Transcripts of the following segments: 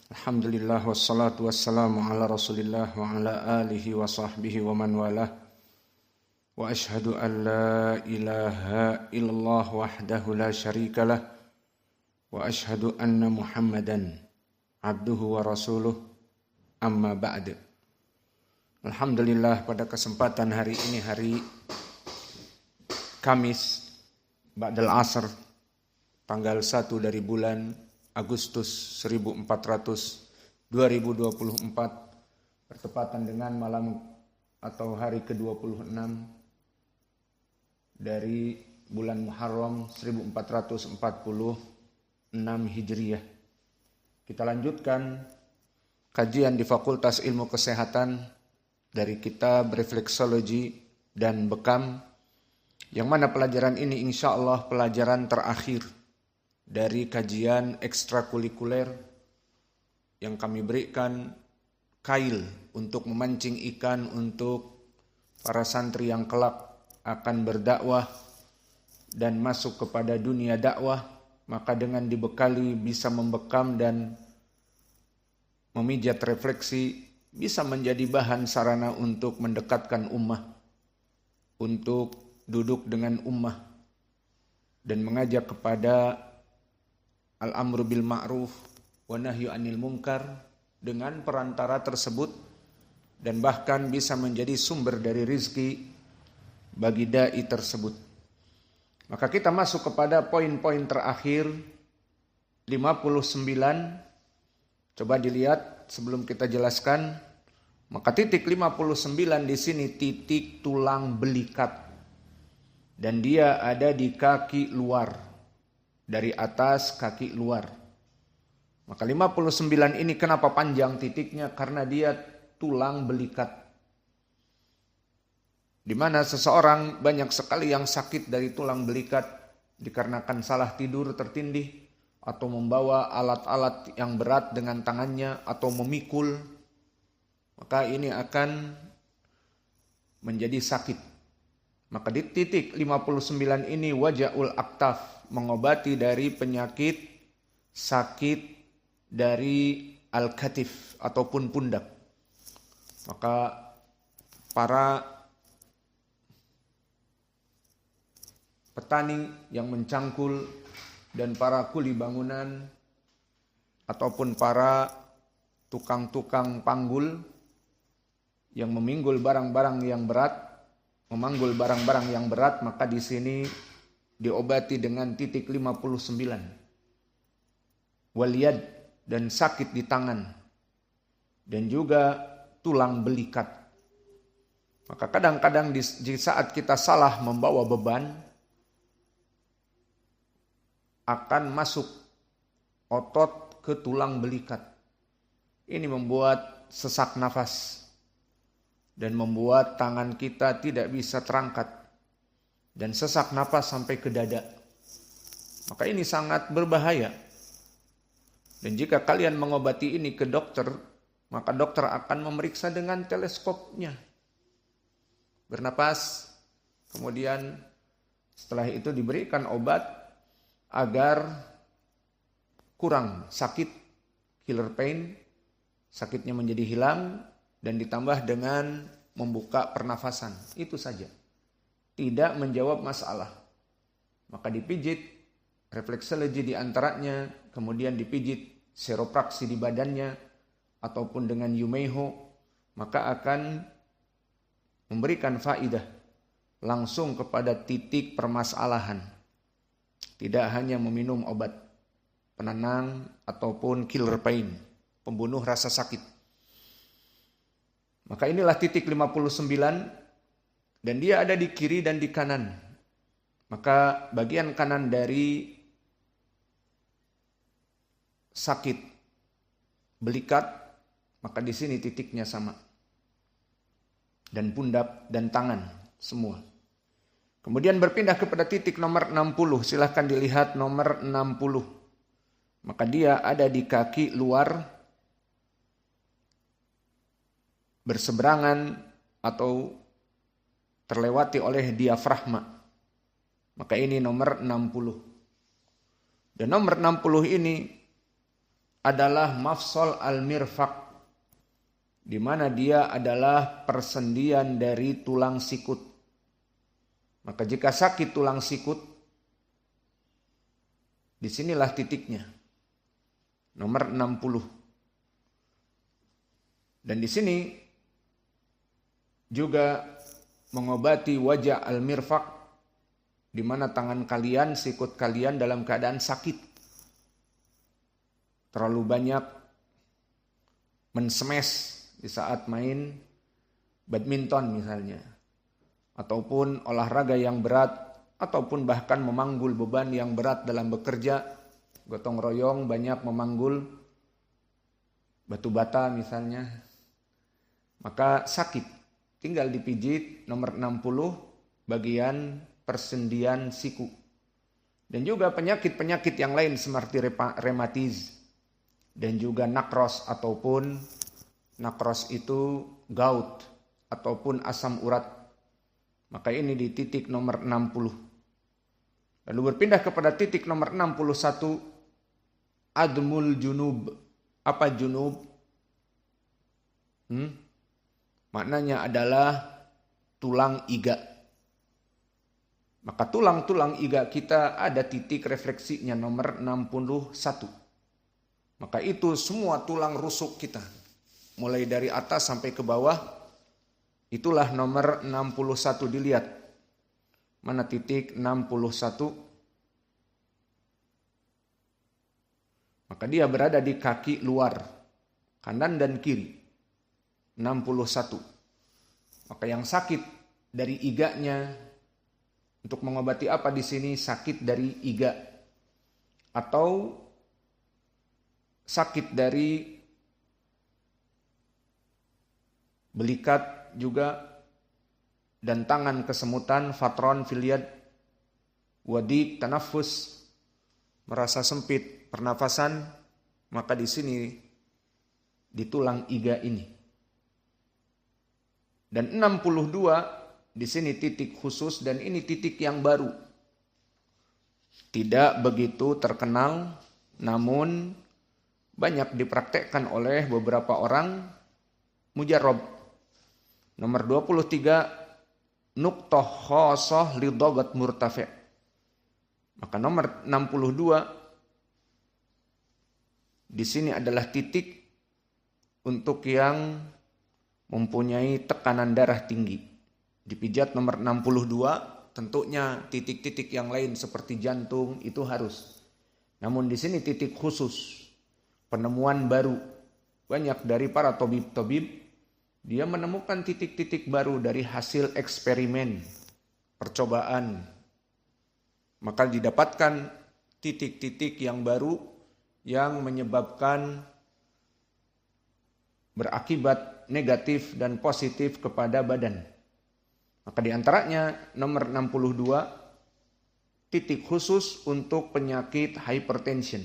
Alhamdulillah wassalatu wassalamu ala Rasulillah wa ala alihi wa sahbihi wa man walah. Wa ashhadu an la ilaha illallah wahdahu la syarikalah wa ashhadu anna Muhammadan abduhu wa rasuluh amma ba'd. Alhamdulillah, pada kesempatan hari ini, hari Kamis ba'dal asr, tanggal 1 dari bulan Agustus 1400 2024, bertepatan dengan malam atau hari ke-26 dari bulan Muharram 1446 Hijriah. Kita lanjutkan kajian di Fakultas Ilmu Kesehatan dari kitab Refleksologi dan Bekam, yang mana pelajaran ini insya Allah pelajaran terakhir dari kajian ekstrakurikuler yang kami berikan, kail untuk memancing ikan untuk para santri yang kelak akan berdakwah dan masuk kepada dunia dakwah. Maka dengan dibekali bisa membekam dan memijat refleksi, bisa menjadi bahan sarana untuk mendekatkan ummah, untuk duduk dengan ummah dan mengajak kepada al-amru bil ma'ruf wa nahyu anil munkar dengan perantara tersebut, dan bahkan bisa menjadi sumber dari rizki bagi dai tersebut. Maka kita masuk kepada poin-poin terakhir 59. Coba dilihat sebelum kita jelaskan. Maka titik 59 di sini titik tulang belikat, dan dia ada di kaki luar, dari atas kaki luar. Maka 59 ini kenapa panjang titiknya? Karena dia tulang belikat, di mana seseorang banyak sekali yang sakit dari tulang belikat dikarenakan salah tidur tertindih, atau membawa alat-alat yang berat dengan tangannya, atau memikul. Maka ini akan menjadi sakit. Maka di titik 59 ini wajaul aktaf, mengobati dari penyakit sakit dari al-katif ataupun pundak. Maka para petani yang mencangkul dan para kuli bangunan ataupun para tukang-tukang panggul yang memanggul barang-barang yang berat, maka di sini diobati dengan titik 59. Waliyad, dan sakit di tangan, dan juga tulang belikat. Maka kadang-kadang di saat kita salah membawa beban, akan masuk otot ke tulang belikat. Ini membuat sesak nafas dan membuat tangan kita tidak bisa terangkat, dan sesak napas sampai ke dada. Maka ini sangat berbahaya. Dan jika kalian mengobati ini ke dokter, maka dokter akan memeriksa dengan teleskopnya. Bernapas, kemudian setelah itu diberikan obat agar kurang sakit, killer pain, sakitnya menjadi hilang, dan ditambah dengan membuka pernafasan. Itu saja. Tidak menjawab masalah. Maka dipijit, refleksologi di antaranya, kemudian dipijit seropraksi di badannya, ataupun dengan Yumeiho, maka akan memberikan faidah langsung kepada titik permasalahan. Tidak hanya meminum obat penenang ataupun killer pain, pembunuh rasa sakit. Maka inilah titik 59. Dan dia ada di kiri dan di kanan. Maka bagian kanan dari sakit belikat, maka di sini titiknya sama. Dan pundak dan tangan semua. Kemudian berpindah kepada titik nomor 60. Silahkan dilihat nomor 60. Maka dia ada di kaki luar, berseberangan atau terlewati oleh diafragma. Maka ini nomor 60. Dan nomor 60 ini adalah mafsal al-mirfaq, di mana dia adalah persendian dari tulang sikut. Maka jika sakit tulang sikut, disinilah titiknya. Nomor 60. Dan di sini juga mengobati wajah al-mirfaq, di mana tangan kalian, sikut kalian dalam keadaan sakit. Terlalu banyak men-smash di saat main badminton misalnya, ataupun olahraga yang berat, ataupun bahkan memanggul beban yang berat dalam bekerja, gotong royong banyak memanggul batu bata misalnya, maka sakit. Tinggal dipijit nomor 60 bagian persendian siku. Dan juga penyakit-penyakit yang lain seperti rematis dan juga nakros, ataupun nakros itu gout ataupun asam urat. Maka ini di titik nomor 60. Lalu berpindah kepada titik nomor 61, admul junub. Apa junub? Maknanya adalah tulang iga. Maka tulang-tulang iga kita ada titik refleksinya nomor 61. Maka itu semua tulang rusuk kita, mulai dari atas sampai ke bawah, itulah nomor 61. Dilihat mana titik 61. Maka dia berada di kaki luar, kanan dan kiri. 61. Maka yang sakit dari iganya, untuk mengobati apa di sini? Sakit dari iga atau sakit dari belikat juga, dan tangan kesemutan, fatron filiad, wadik tanafus, merasa sempit pernafasan, maka di sini di tulang iga ini. Dan 62 di sini titik khusus, dan ini titik yang baru. Tidak begitu terkenal, namun banyak dipraktekkan oleh beberapa orang mujarrab. Nomor 23, nuqtah khasah li dhagat murtafi'. Maka nomor 62 di sini adalah titik untuk yang mempunyai tekanan darah tinggi. Dipijat nomor 62, tentunya titik-titik yang lain seperti jantung itu harus. Namun di sini titik khusus, penemuan baru. Banyak dari para tabib-tabib, dia menemukan titik-titik baru dari hasil eksperimen, percobaan. Maka didapatkan titik-titik yang baru yang menyebabkan berakibat negatif dan positif kepada badan. Maka diantaranya nomor 62, titik khusus untuk penyakit hypertension.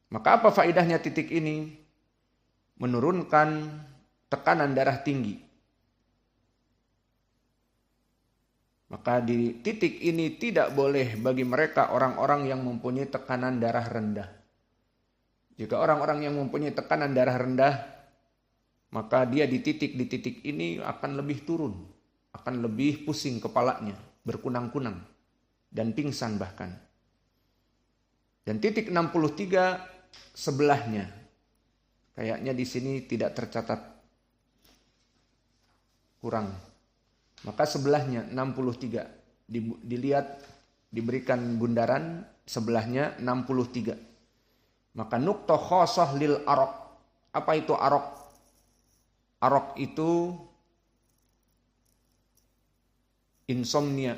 Maka apa faedahnya titik ini? Menurunkan tekanan darah tinggi. Maka di titik ini tidak boleh bagi mereka orang-orang yang mempunyai tekanan darah rendah. Jika orang-orang yang mempunyai tekanan darah rendah, maka dia di titik ini akan lebih turun, akan lebih pusing kepalanya, berkunang-kunang, dan pingsan bahkan. Dan titik 63 sebelahnya, kayaknya di sini tidak tercatat, kurang. Maka sebelahnya 63, dilihat diberikan bundaran sebelahnya 63. Maka nuqtah khasah lil araq. Apa itu araq? Araq itu insomnia,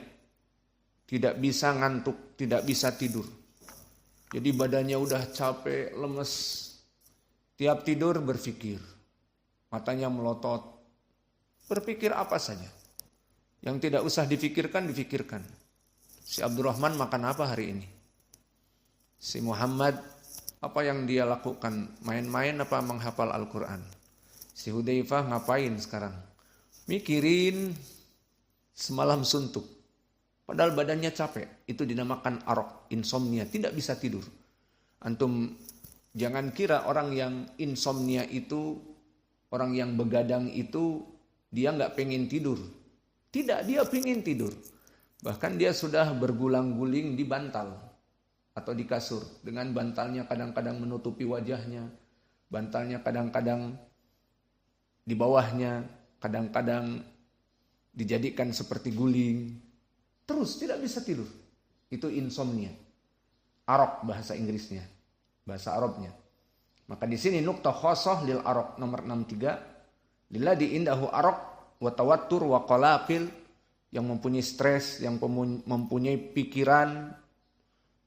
tidak bisa ngantuk, tidak bisa tidur. Jadi badannya udah capek, lemes. Tiap tidur berpikir, matanya melotot, berpikir apa saja. Yang tidak usah difikirkan, difikirkan. Si Abdurrahman makan apa hari ini? Si Muhammad, apa yang dia lakukan? Main-main apa menghafal Al-Quran? Si Hudzaifah ngapain sekarang? Mikirin semalam suntuk. Padahal badannya capek. Itu dinamakan araq, insomnia, tidak bisa tidur. Antum Jangan kira orang yang insomnia itu, orang yang begadang itu, dia nggak pengen tidur. Tidak, dia pengen tidur. Bahkan dia sudah bergulang-guling di bantal atau di kasur. Dengan bantalnya kadang-kadang menutupi wajahnya. Bantalnya kadang-kadang di bawahnya. Kadang-kadang dijadikan seperti guling. Terus tidak bisa tidur. Itu insomnia. Arok bahasa Inggrisnya. Bahasa Arabnya. Maka di sini nuqtah khosoh lil arok nomor 63. Lilladzi indahu arok wa tawattur wa qalaqil, yang mempunyai stres, yang mempunyai pikiran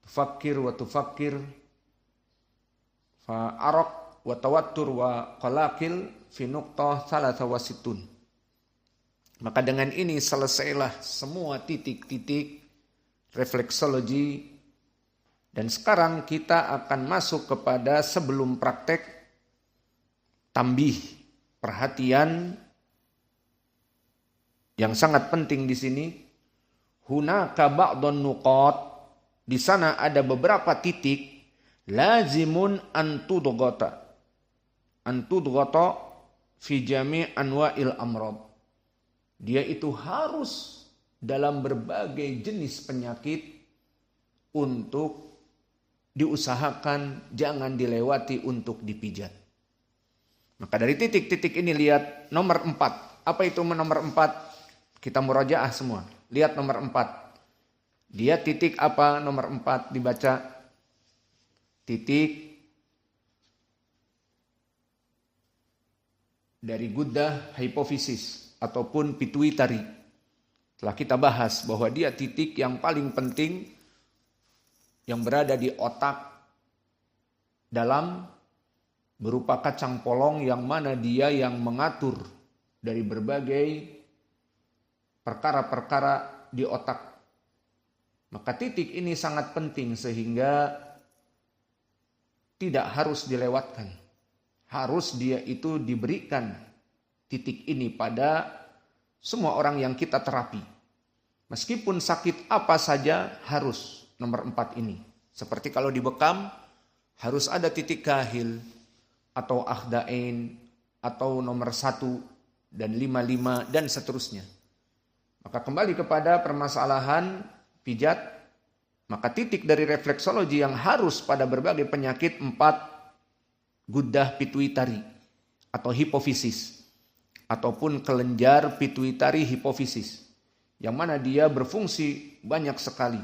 tufakir wa tufakir, fa arok wa tawattur wa qalaqil fi nuqtah thalatha wa sittun. Maka dengan ini selesailah semua titik-titik refleksologi. Dan sekarang kita akan masuk kepada sebelum praktek tambih, perhatian yang sangat penting di sini. Hunaka ba'dun nuqat, di sana ada beberapa titik lazimun antudghata fi jami' anwa'il amrad. Dia itu harus dalam berbagai jenis penyakit untuk diusahakan jangan dilewati untuk dipijat. Maka dari titik-titik ini lihat nomor 4. Apa itu nomor 4? Kita murajaah semua. Lihat nomor 4. Dia titik apa nomor 4 dibaca? Titik dari guddah hipofisis ataupun pituitari. Telah kita bahas bahwa dia titik yang paling penting yang berada di otak dalam, berupa kacang polong yang mana dia yang mengatur dari berbagai perkara-perkara di otak. Maka titik ini sangat penting sehingga tidak harus dilewatkan. Harus dia itu diberikan titik ini pada semua orang yang kita terapi. Meskipun sakit apa saja harus nomor 4 ini. Seperti kalau di bekam harus ada titik kahil atau akhdain atau nomor 1 dan 55 dan seterusnya. Maka kembali kepada permasalahan pijat, maka titik dari refleksologi yang harus pada berbagai penyakit 4 guddah pituitari atau hipofisis ataupun kelenjar pituitari hipofisis yang mana dia berfungsi banyak sekali,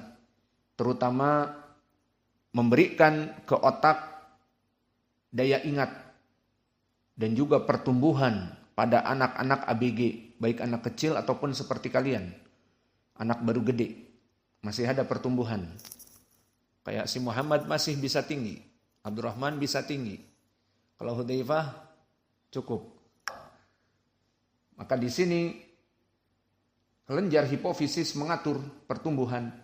terutama memberikan ke otak daya ingat dan juga pertumbuhan pada anak-anak ABG, baik anak kecil ataupun seperti kalian, anak baru gede, masih ada pertumbuhan. Kayak si Muhammad masih bisa tinggi, Abdurrahman bisa tinggi, kalau Hudzaifah cukup. Maka di sini kelenjar hipofisis mengatur pertumbuhan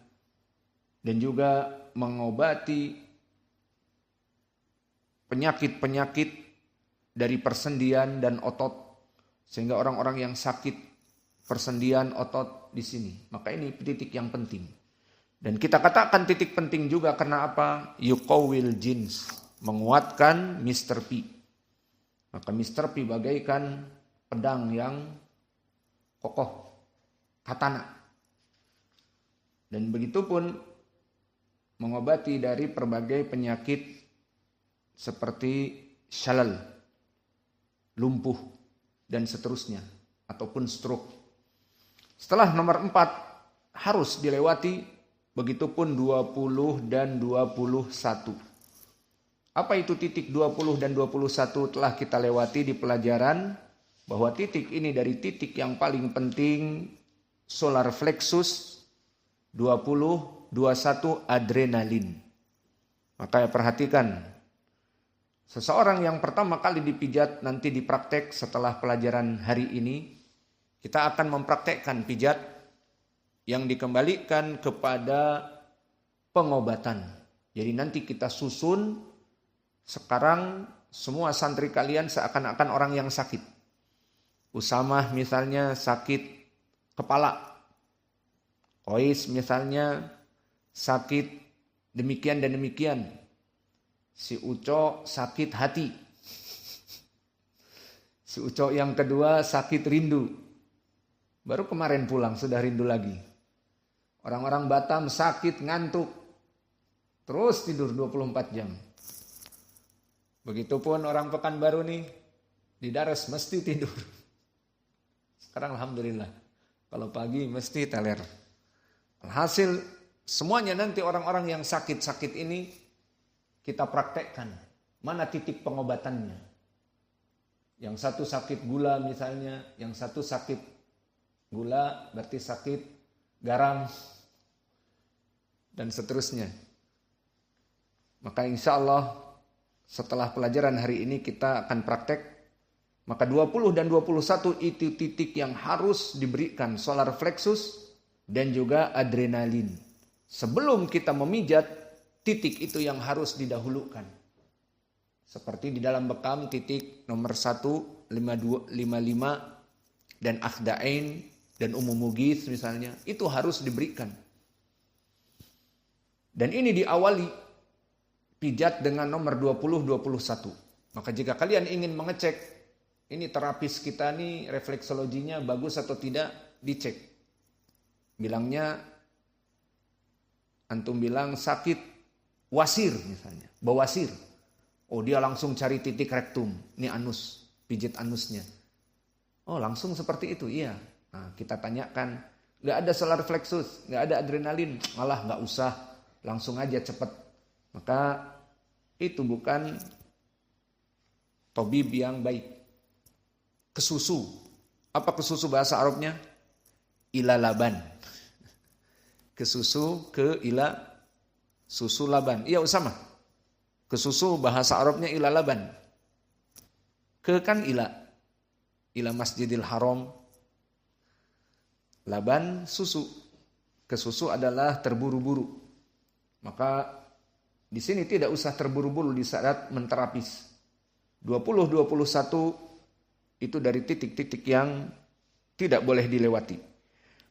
dan juga mengobati penyakit-penyakit dari persendian dan otot, sehingga orang-orang yang sakit persendian otot di sini. Maka ini titik yang penting. Dan kita katakan titik penting juga karena apa? Yuqawwil jins, menguatkan Mr. P. Maka Mr. P bagaikan pedang yang kokoh, katana. Dan begitu pun mengobati dari berbagai penyakit seperti syalal, lumpuh, dan seterusnya, ataupun stroke. Setelah nomor 4 harus dilewati, begitupun 20 dan 21. Apa itu titik 20 dan 21 telah kita lewati di pelajaran, bahwa titik ini dari titik yang paling penting, solar plexus, 20, 21 adrenalin. Maka perhatikan, seseorang yang pertama kali dipijat nanti dipraktek setelah pelajaran hari ini, kita akan mempraktekkan pijat yang dikembalikan kepada pengobatan. Jadi nanti kita susun, sekarang semua santri kalian seakan-akan orang yang sakit. Usamah misalnya sakit kepala, Ois misalnya sakit demikian dan demikian. Si Uco sakit hati. Si Uco yang kedua sakit rindu. Baru kemarin pulang sudah rindu lagi. Orang-orang Batam sakit ngantuk. Terus tidur 24 jam. Begitupun orang Pekanbaru nih. Di Dares mesti tidur. Sekarang alhamdulillah. Kalau pagi mesti teler. Alhasil semuanya nanti orang-orang yang sakit-sakit ini kita praktekkan. Mana titik pengobatannya. Yang satu sakit gula misalnya, yang satu sakit gula berarti sakit garam, dan seterusnya. Maka insya Allah setelah pelajaran hari ini kita akan praktek. Maka 20 dan 21 itu titik yang harus diberikan solar plexus dan juga adrenalin. Sebelum kita memijat, titik itu yang harus didahulukan. Seperti di dalam bekam titik nomor 1, 52, 55 dan akhda'ain dan umumugis misalnya. Itu harus diberikan. Dan ini diawali pijat dengan nomor 20, 21. Maka jika kalian ingin mengecek ini terapis kita nih refleksologinya bagus atau tidak, dicek. Bilangnya, antum bilang sakit wasir misalnya, bawasir. Oh dia langsung cari titik rektum, ini anus, pijit anusnya. Oh langsung seperti itu, iya. Nah kita tanyakan, gak ada solar plexus, gak ada adrenalin, malah gak usah, langsung aja cepat. Maka itu bukan tabib yang baik. Kesusu, apa kesusu bahasa Arabnya? Ilalaban. Kesusu ke ila, susu laban. Iya Usama. Kesusu bahasa Arabnya ilalaban. Ke kan ila Masjidil Haram. Laban susu. Kesusu adalah terburu-buru. Maka di sini tidak usah terburu-buru di saat menterapis. 20-21 itu dari titik-titik yang tidak boleh dilewati.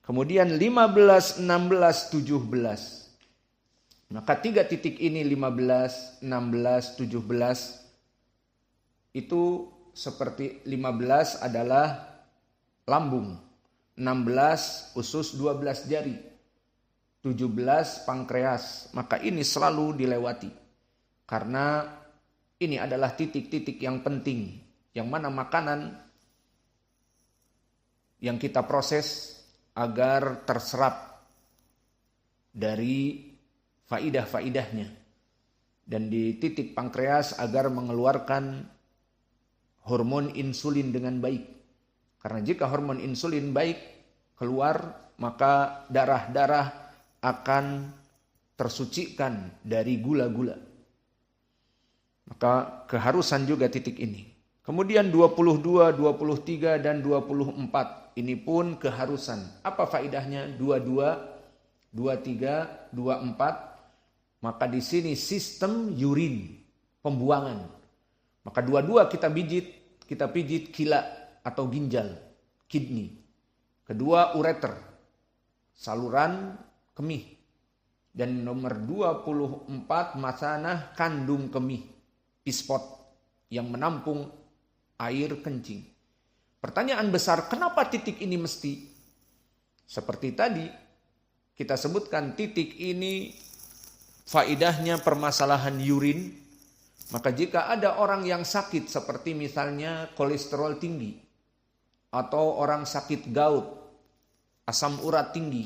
Kemudian 15, 16, 17. Maka 3 titik ini 15, 16, 17 itu seperti 15 adalah lambung, 16 usus 12 jari, 17 pankreas. Maka ini selalu dilewati. Karena ini adalah titik-titik yang penting. Yang mana makanan yang kita proses agar terserap dari faidah-faidahnya. Dan di titik pankreas agar mengeluarkan hormon insulin dengan baik. Karena jika hormon insulin baik keluar, maka darah-darah akan tersucikan dari gula-gula. Maka keharusan juga titik ini. Kemudian 22, 23, dan 24. Ini pun keharusan. Apa faidahnya? 22, 23, 24. Maka di sini sistem urin, pembuangan. Maka 22 kita pijit kila atau ginjal, kidney. Kedua ureter, saluran kemih. Dan nomor 24 masanah kandung kemih, pispot yang menampung air kencing. Pertanyaan besar, kenapa titik ini mesti? Seperti tadi kita sebutkan titik ini faidahnya permasalahan urin. Maka jika ada orang yang sakit seperti misalnya kolesterol tinggi atau orang sakit gout, asam urat tinggi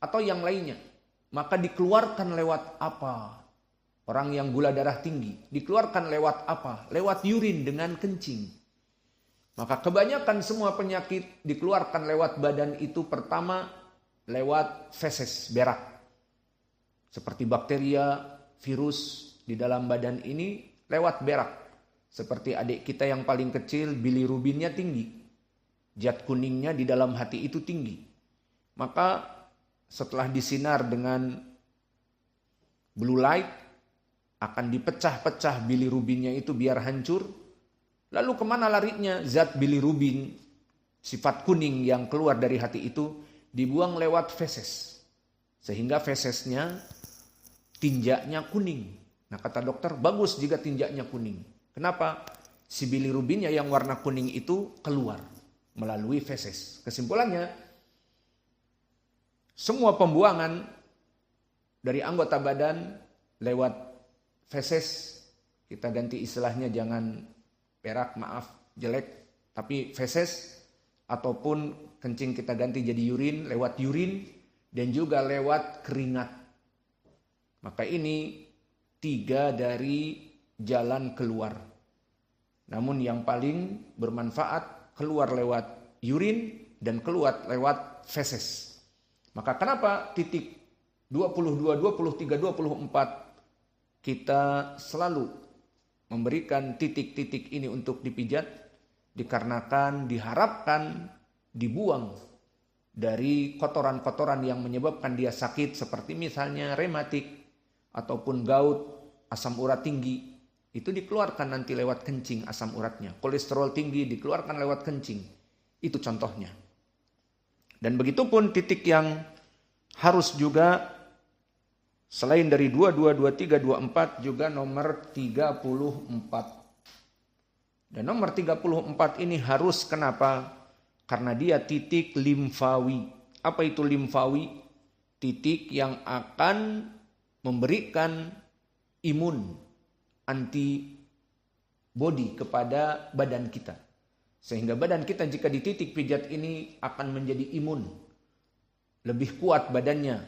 atau yang lainnya, maka dikeluarkan lewat apa? Orang yang gula darah tinggi dikeluarkan lewat apa? Lewat urin dengan kencing. Maka kebanyakan semua penyakit dikeluarkan lewat badan itu pertama lewat feses, berak. Seperti bakteria, virus di dalam badan ini lewat berak. Seperti adik kita yang paling kecil, bilirubinnya tinggi. Zat kuningnya di dalam hati itu tinggi. Maka setelah disinar dengan blue light, akan dipecah-pecah bilirubinnya itu biar hancur. Lalu kemana larinya? Zat bilirubin, sifat kuning yang keluar dari hati itu, dibuang lewat feses. Sehingga fesesnya tinjaknya kuning. Nah kata dokter, bagus jika tinjaknya kuning. Kenapa? Si bilirubinnya yang warna kuning itu keluar melalui feses. Kesimpulannya, semua pembuangan dari anggota badan lewat feses, kita ganti istilahnya jangan perak, maaf, jelek, tapi feses, ataupun kencing kita ganti jadi urin, lewat urin, dan juga lewat keringat. Maka ini 3 dari jalan keluar. Namun yang paling bermanfaat keluar lewat urin dan keluar lewat feses. Maka kenapa titik 22, 23, 24 kita selalu memberikan titik-titik ini untuk dipijat? Dikarenakan diharapkan dibuang dari kotoran-kotoran yang menyebabkan dia sakit, seperti misalnya rematik ataupun gout, asam urat tinggi, itu dikeluarkan nanti lewat kencing asam uratnya. Kolesterol tinggi dikeluarkan lewat kencing. Itu contohnya. Dan begitupun titik yang harus juga selain dari 22, 23, 24 juga nomor 34. Dan nomor 34 ini harus kenapa? Karena dia titik limfawi. Apa itu limfawi? Titik yang akan memberikan imun, antibody kepada badan kita. Sehingga badan kita jika di titik pijat ini akan menjadi imun. Lebih kuat badannya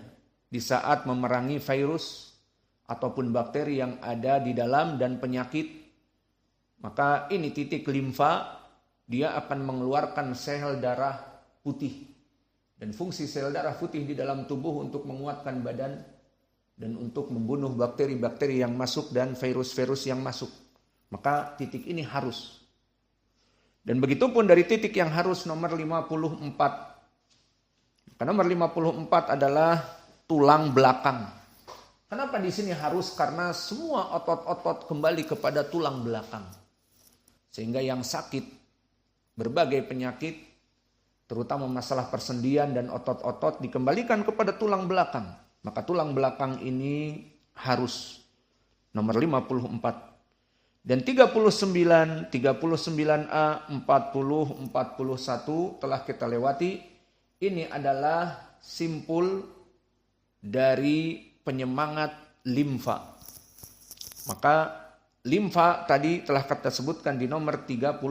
di saat memerangi virus ataupun bakteri yang ada di dalam dan penyakit. Maka ini titik limfa, dia akan mengeluarkan sel darah putih. Dan fungsi sel darah putih di dalam tubuh untuk menguatkan badan dan untuk membunuh bakteri-bakteri yang masuk dan virus-virus yang masuk. Maka titik ini harus. Dan begitupun dari titik yang harus nomor 54. Karena nomor 54 adalah tulang belakang. Kenapa di sini harus? Karena semua otot-otot kembali kepada tulang belakang. Sehingga yang sakit, berbagai penyakit, terutama masalah persendian dan otot-otot dikembalikan kepada tulang belakang. Maka tulang belakang ini harus nomor 54. Dan 39, 39A, 40, 41 telah kita lewati. Ini adalah simpul dari penyemangat limfa. Maka limfa tadi telah kita sebutkan di nomor 34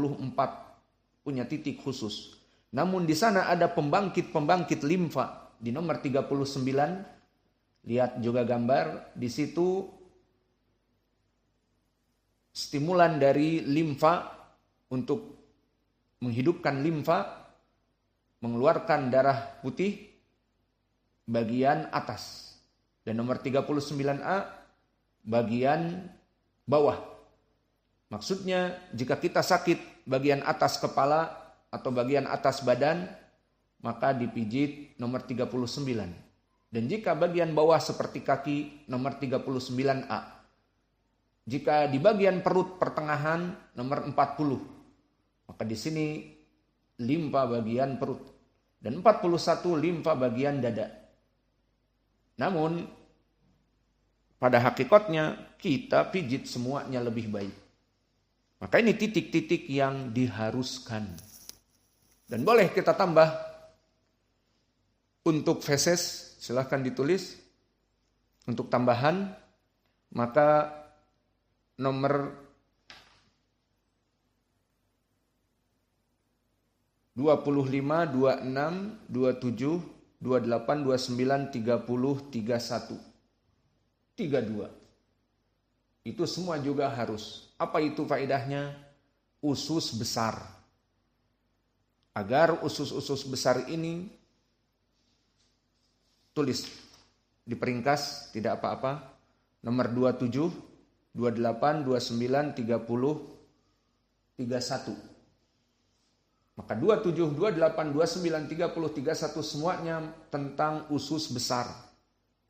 punya titik khusus. Namun di sana ada pembangkit-pembangkit limfa di nomor 39. Lihat juga gambar, di situ stimulan dari limfa untuk menghidupkan limfa, mengeluarkan darah putih bagian atas. Dan nomor 39A bagian bawah. Maksudnya jika kita sakit bagian atas kepala atau bagian atas badan, maka dipijit nomor 39. Dan jika bagian bawah seperti kaki, nomor 39A. Jika di bagian perut pertengahan, nomor 40. Maka di sini limfa bagian perut. Dan 41 limfa bagian dada. Namun, pada hakikatnya kita pijit semuanya lebih baik. Maka ini titik-titik yang diharuskan. Dan boleh kita tambah untuk feses. Silahkan ditulis untuk tambahan, maka nomor 25, 26, 27, 28, 29, 30, 31, 32. Itu semua juga harus. Apa itu faedahnya? Usus besar. Agar usus-usus besar ini tulis di peringkas, tidak apa-apa. Nomor 27, 28, 29, 30, 31. Maka 27, 28, 29, 30, 31 semuanya tentang usus besar.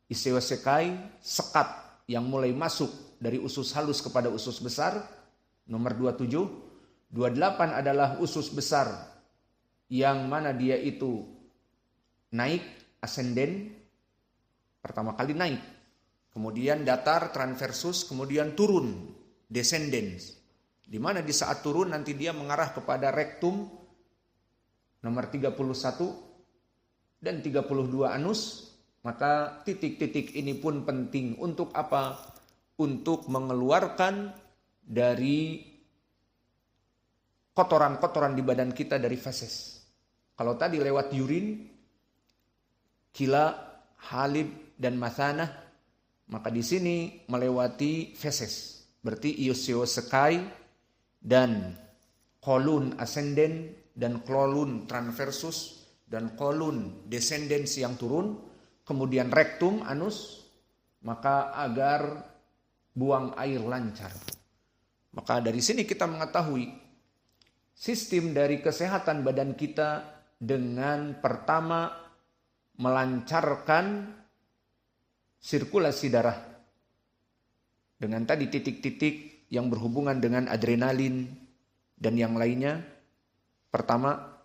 Iseosekai, sekat yang mulai masuk dari usus halus kepada usus besar. Nomor 27, 28 adalah usus besar yang mana dia itu naik, ascenden, pertama kali naik. kemudian datar transversus, kemudian turun descendens. Di mana di saat turun nanti dia mengarah kepada rektum nomor 31 dan 32 anus. Maka titik-titik ini pun penting untuk apa? Untuk mengeluarkan dari kotoran-kotoran di badan kita dari feses. Kalau tadi lewat urin, kila, halib, dan mathanah, maka di sini melewati feses. Berarti iosiosekai dan kolon ascendens dan kolon transversus dan kolon descendens yang turun, kemudian rektum, anus, maka agar buang air lancar. Maka dari sini kita mengetahui sistem dari kesehatan badan kita dengan pertama melancarkan sirkulasi darah. Dengan tadi titik-titik yang berhubungan dengan adrenalin dan yang lainnya. Pertama,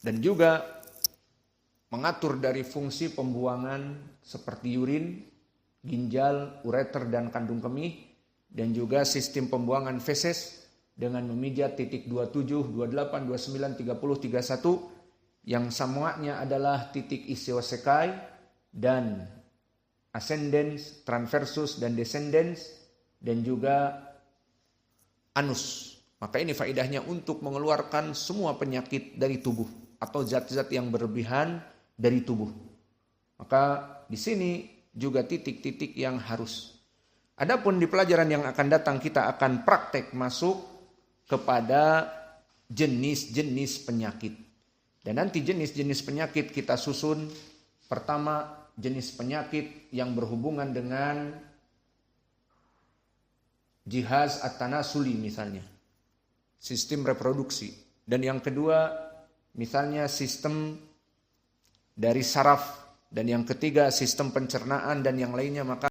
dan juga mengatur dari fungsi pembuangan seperti urin, ginjal, ureter, dan kandung kemih. Dan juga sistem pembuangan feses dengan memijat titik 27, 28, 29, 30, 31 yang semuanya adalah titik iosiosekai dan ascendens, transversus, dan descendens, dan juga anus. Maka ini faedahnya untuk mengeluarkan semua penyakit dari tubuh atau zat-zat yang berlebihan dari tubuh. Maka di sini juga titik-titik yang harus. Adapun di pelajaran yang akan datang kita akan praktek masuk kepada jenis-jenis penyakit. Dan nanti jenis-jenis penyakit kita susun. Pertama, jenis penyakit yang berhubungan dengan jihaz at-tanasuli misalnya, sistem reproduksi. Dan yang kedua, misalnya sistem dari saraf. Dan yang ketiga, sistem pencernaan dan yang lainnya. Maka